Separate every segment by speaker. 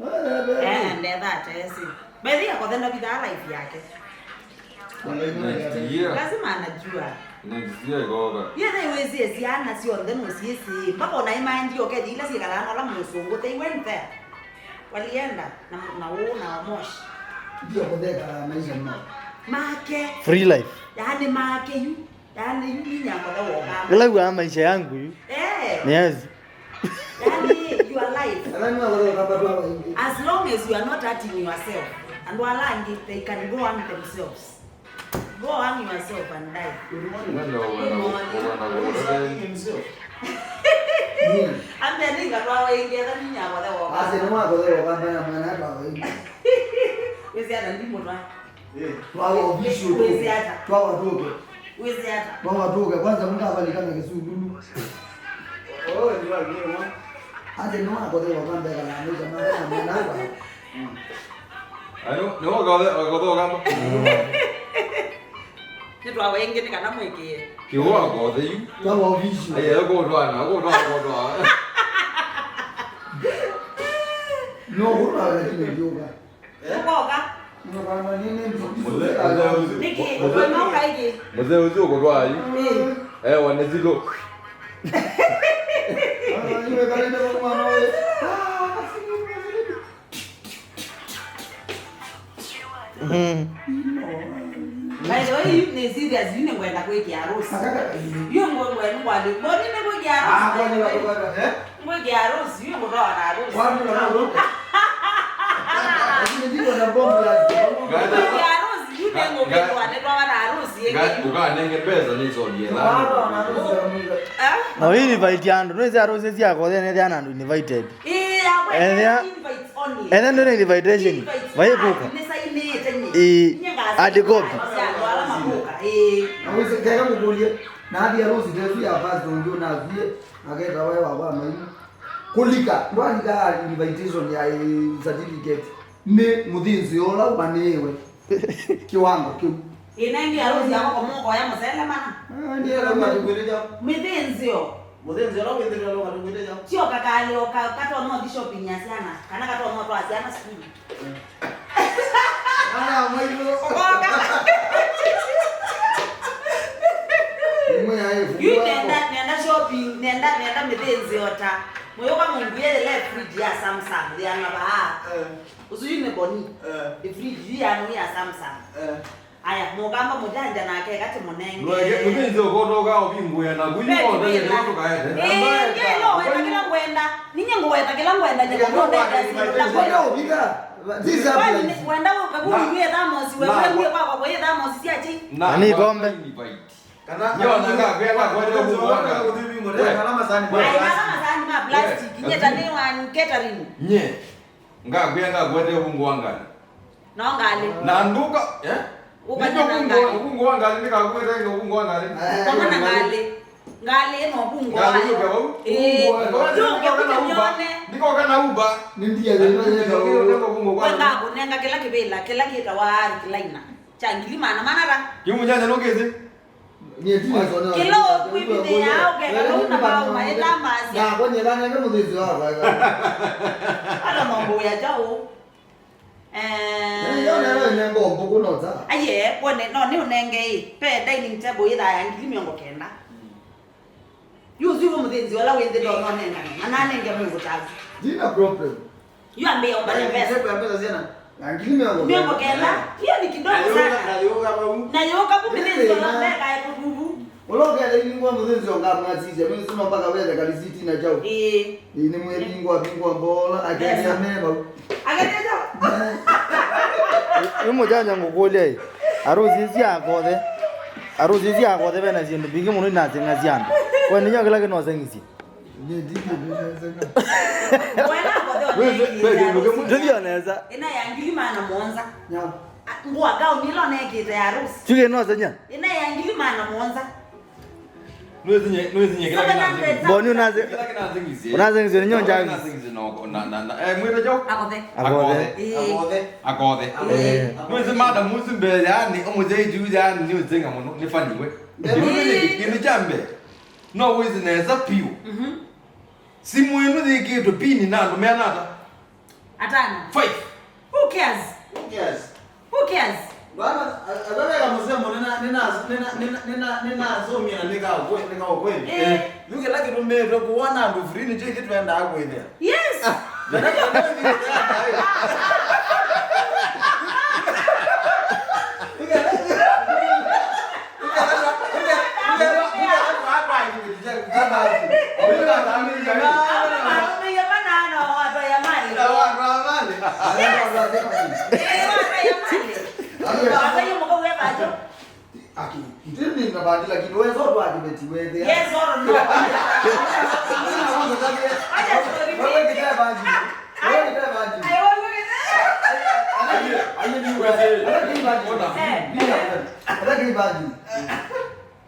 Speaker 1: And that is it. But yeah, then I'll be that life yake. Lazima anajua.
Speaker 2: Next goga.
Speaker 1: Yeah, they always say siana sio then usisi. Mpaka na imani ndio okay ila sikala na musungu they went there. Walienda na uona moshi.
Speaker 3: Ndio kodeka maisha mno.
Speaker 1: Make
Speaker 4: free life.
Speaker 1: Yaani make yu. Yaani yu nyamba da woga.
Speaker 4: Ila kwa maisha yangu yu. Yes.
Speaker 1: Yaani your life. As long as you are not hurting yourself and walangi they can go on themselves. Go on yourself and die. And then you got away together in your whatever.
Speaker 3: I said, no, I go
Speaker 1: Where's the other people?
Speaker 3: Kwanza Mukavi alikana Kisugulu. Oh, ndio wao. Hadi no akodhe wakamba kana ndio maana hapa.
Speaker 2: Ayo, no akodhe wakamba.
Speaker 1: Ni twa wengine kana mweke.
Speaker 2: Kiwa akodhe yu.
Speaker 3: Wao official.
Speaker 2: Ayo go twa.
Speaker 3: No, huna lakini ndio.
Speaker 1: Ukoka.
Speaker 3: Mwana nini
Speaker 1: Niki, wewe ukaije.
Speaker 2: Mzee uzio go twa yu. Wanezilo.
Speaker 3: Niwe kalenda kwa mwana wewe.
Speaker 1: By the way, you need serious, you know kwenda kweki harusi. Hiyo ngwe ngwali. Mbona ni kweki harusi? Kweki harusi, hiyo ndo wana harusi.
Speaker 3: Watu na roho. Ndio na bomba la.
Speaker 1: Kweki harusi, you know kweki wana harusi.
Speaker 2: Uka nenge pesa ni so die la.
Speaker 4: Na wewe invite yandu, no harusi yako then they are not invited. And then during the invitation, why book? At the copy.
Speaker 3: Aweze kaya kukulia na hadi harusi ndio ya basi ndio na vie akaenda wewe baba mimi kulika ndo alika invitation ya certificate ne mudinzi ola ubanewe kiwango
Speaker 1: inaingi harusi yako kwa Mungu ya msele mana
Speaker 3: ndio la matukuleja
Speaker 1: midinzio
Speaker 3: la wendele la matukuleja
Speaker 1: sio kakali okato no shopping ya sana kana kato no to asiana skuli
Speaker 3: ana mwailo
Speaker 1: nenda shopping nenda midinzi ota moyo kama ngiye le fridge ya Samsung ya ngaba usuyine boni the fridge ya no ya Samsung aya Mukamba Mujanja na keke kati munenge
Speaker 2: Mudinzi okotoka obinguya na kuyiona ndio tukaende
Speaker 1: ngelo weta kila kwenda ninye ngweta kila kwenda je
Speaker 3: kwenda obika this
Speaker 1: happens kwenda ukabuye damosi wewe kwa damosi si achi
Speaker 4: Nani kombe
Speaker 2: kana yona ngakuyenda kwenda kubonga
Speaker 3: kalama sani
Speaker 1: ma plastic nyeta ni wan catering
Speaker 2: nye ngakuyenda kwenda kubungwanga
Speaker 1: nongali
Speaker 2: nanduka
Speaker 1: ukanyanga
Speaker 2: ubungwanga ndikakwenda ngobungwanga
Speaker 1: kama ngali no bungwanga
Speaker 2: ndiko kana uba
Speaker 3: nindia ndio
Speaker 1: kwenda kunenga kila kibela kila kitawari kila ina changili mana manara
Speaker 2: kimujanja nogeze
Speaker 1: kilo kuibide yao kega una bao maeta masi
Speaker 3: na kwenye lana ndio mudinzi wao
Speaker 1: ala mambo ya jao
Speaker 3: yona leo nengo mbuku nota
Speaker 1: aye bone no ni unenge pe dining table ida ya ngili 90 yuzi wo mudinzi wala wende do no nenga manane nge mungu tazi
Speaker 3: dina problem
Speaker 1: yu ambe omba pesa
Speaker 3: ya pesa zina ngili 90
Speaker 1: hiyo ni kidogo sana na yoka bu mudinzi wala mbeka ya kububu
Speaker 3: uloga ile lingwa mudinzi ngama zize mimi sima mpaka wele kaliziti na jao ni mwelingwa bingwa mbola akaja mema
Speaker 1: agatejo
Speaker 4: Mujanja ngokulia harusi yako bena zindu bingi muno naze ngazianda kwa ninya kila kino zengisi ndio neza
Speaker 1: ina yangili mana monza ngwa gao nilo nekite harusi
Speaker 4: tuge no zenya
Speaker 1: ina yangili mana monza
Speaker 2: nuezinye kila kina
Speaker 4: boni unaze ngizwe nyonja
Speaker 2: ngizwe no mwita jo akode nuezi mada muzi mbele yani omuze ijuja yani ni uzenga muno nifaniwe ni jambe no wezi neza piu simu inu dikitu pini nando menata
Speaker 1: Atano.
Speaker 2: 5.
Speaker 1: Who cares? Who cares?
Speaker 3: Bwana ataka msemo nina zomi na nika kweli. Yuke laki tumeto kuona ndo free ni kitu tuenda hapo ile.
Speaker 1: Yes.
Speaker 3: Ndini ngabadi lakini wewe zote wajibeti wewe.
Speaker 1: Yes or no?
Speaker 3: Wewe kitabaji. Wewe kitabaji.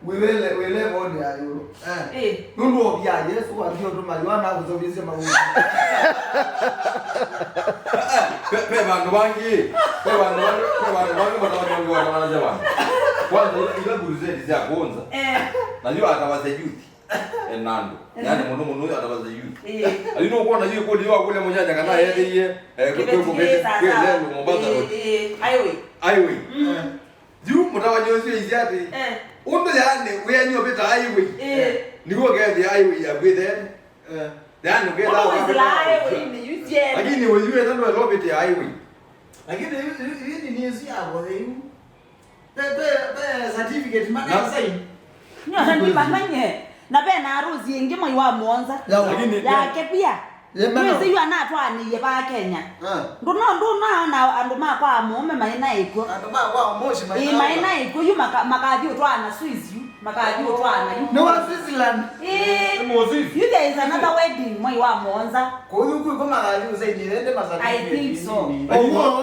Speaker 3: Wewe bone ayo. Nundu obia Yesu wabio ndo maliwana kuzobise mawu.
Speaker 2: Pe bantu bangi bana kwanza ile guruzeti za kwanza najua atawaza youth enando yani muno atawaza youth alino kuona hiyo kodi yao kule Mujanja kana yeye kwele Mombasa road highway juu mtawanyozi iziati undo yani we nyo beta highway niko gadi highway ya gwethe yani gwetha lakini wewe ndio lobete highway
Speaker 3: lakini hii ni nizi hapo hiyo certificate mana sign
Speaker 1: nyo ndimanye na bena harusi ingi moi wa Mwanza yake pia mwezi yu anatwaniye ba Kenya nduno na andu makwa mume maina iko
Speaker 3: andu makwa moshi
Speaker 1: maina iko yu makathi utwana Swiss yu makathi utwana yu
Speaker 3: no wa Switzerland
Speaker 1: you there is another wedding moi wa Mwanza
Speaker 3: kwa hiyo kwa makathi usaidie ende masati
Speaker 1: I think so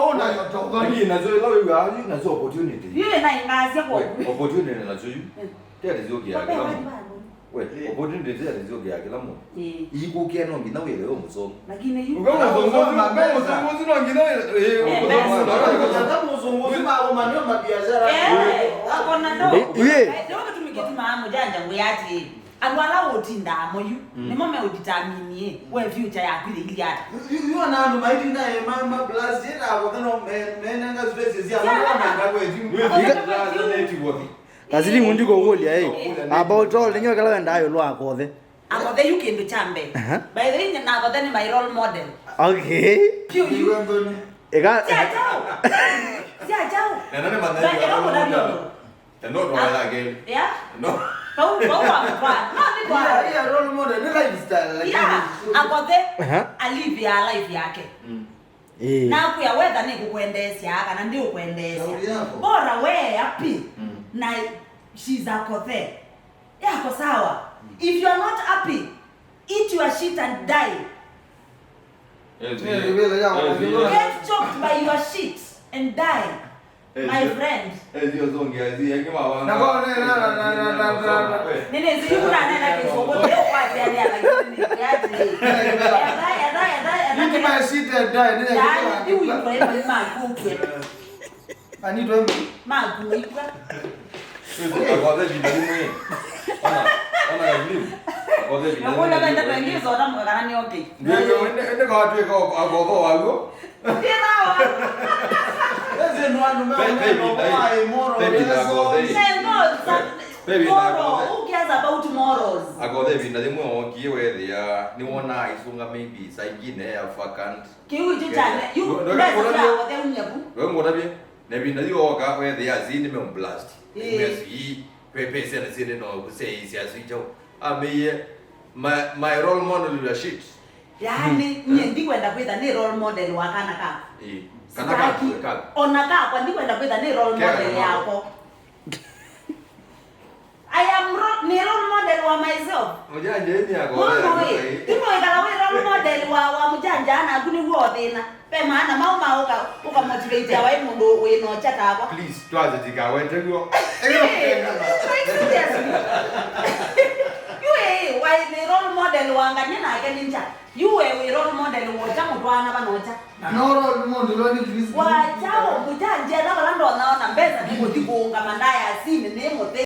Speaker 3: ona yotoka
Speaker 2: lakini nazo wewe haji nazo opportunity
Speaker 1: yule na ingazi kwa
Speaker 2: opportunity nazo yu tayari zioki yake we opportunity tayari zioki yake lamu iko kiano ngina wewe musomo
Speaker 1: lakini yu
Speaker 2: ugawa zongozi no ngina
Speaker 3: kama uzunguzi mako maneno mabiashara
Speaker 1: akona ndo ndio tumiketi mama Mujanja nguyati agwala utinda moyu ni mama udetermine we future ya kwile ili hata
Speaker 3: you na ndo maiti na mama blast ina hapo no menanga stress zia mama ngakwe
Speaker 2: wewe
Speaker 4: Kaslim ndiko golia about all nyo kala ndayo lwako the
Speaker 1: akothe you can do chambe by the way na akothe ni my role model
Speaker 4: okay
Speaker 1: you
Speaker 4: ega
Speaker 1: sia chao
Speaker 2: nani madhari no do I again
Speaker 1: yeah
Speaker 2: no
Speaker 1: kau kwa no ni kwa
Speaker 3: ya role model ni lifestyle
Speaker 1: lakini akothe alive ya life yake na kuya weather ni kukuendesha kana ndio kuendesha bora we happy na she's akothe yako sawa if you are not happy eat your shit and die get choked by your shit and die my friend
Speaker 2: ezio zongia zi yake mama
Speaker 3: na
Speaker 1: nene zi kuna nena kisogo leo kwa tayari lakini
Speaker 3: Niki my shit and die nene
Speaker 1: ya ni uko ema makuke
Speaker 3: ani to
Speaker 1: makuika
Speaker 2: akothe binadamu ona Kaslim akothe binadamu
Speaker 1: ngona benda bengizo na mkana ni okay
Speaker 2: ndio ende kwa watu kwa agogo wao
Speaker 1: tena
Speaker 3: eze no anu mai moro
Speaker 1: who cares about morals
Speaker 2: akothe binadamu okie wethia ni wona isunga maybe saingine ya vacant
Speaker 1: kiu chichane you akothe unyabu
Speaker 2: wewe ngona bie na binadamu oka wethia zini me blast mesi pepe sene no kusei sia sicho ameye my role model ya shit
Speaker 1: yani nye ndikwenda kwitha ni role model wa kana ka
Speaker 2: kana ka
Speaker 1: ona ka kwa ndikwenda kwitha ni role model yako I am ni role model wa myself
Speaker 2: Mujanja ni yako
Speaker 1: timo ikala we role model wa Mujanja ana kuni huothina pe maana mauma uka motivate ya wai mundu we no chata kwa
Speaker 2: please twaze tikawe tego
Speaker 1: you why the role model wanganya na keninja you we role model wocha mutwana banocha
Speaker 3: no role model wani please
Speaker 1: wachao Mujanja na balando naona mbeza ni kuunga mandaya asini